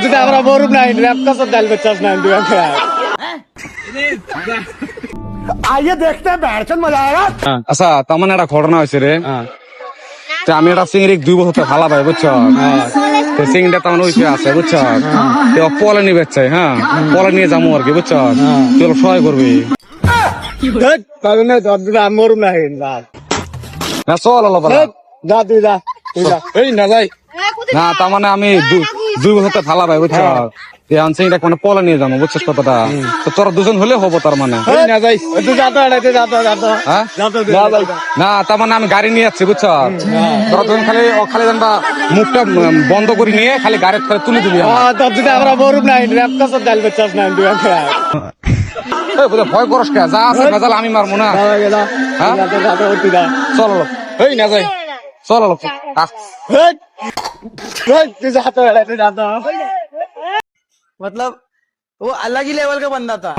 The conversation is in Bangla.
যদি আমরা বরুম নাই র্যাপ কাছে ডাল বেচাস না দুই আইয়ে দেখতে বেড়ছেন মজা আয়েগা। আচ্ছা তার মানে একটা ঘটনা হয়েছে রে। তো আমি একটা চিংড়ি 2 বছর তো ভালা পাই বুঝছ। তো চিংড়িটা তেমন ওই আছে বুঝছ। তো পলে নিয়ে বেচছে, হ্যাঁ পলে নিয়ে যাবো আর কি বুঝছ। তুই ওরা সহায় করবি আমি বরুম নাই না, চল হলো বলা। যা তুই যা তুই যা। এই না যাই না, তার মানে আমি 2 বছর তো ভালা পাই বুঝছ। এখন চিংড়িটা মানে পলে নিয়ে যাবো বুঝছিস কথাটা। তো তোরা দুজন হলে হবো তার মানে। না যাই তুই যাতো এড়াইতে যাতো যাতো হ্যাঁ না, তার মানে আমি গাড়ি নিয়ে যাচ্ছি বুঝছ। তোরা দুজন খালি খালি জানবা মুখটা বন্ধ করে নিয়ে খালি গাড়ির করে তুলে দিবি। যদি আমরা বরুম নাই র্যাপ কাছে ডাল বেচাস না দুই ভয় করস কে? যা আছে ভেজাল আমি মারবো না। হ্যাঁ চল এই না যাই চল तुझे जातो तुझे जातो मतलब वो अलग ही लेवल का बंदा था।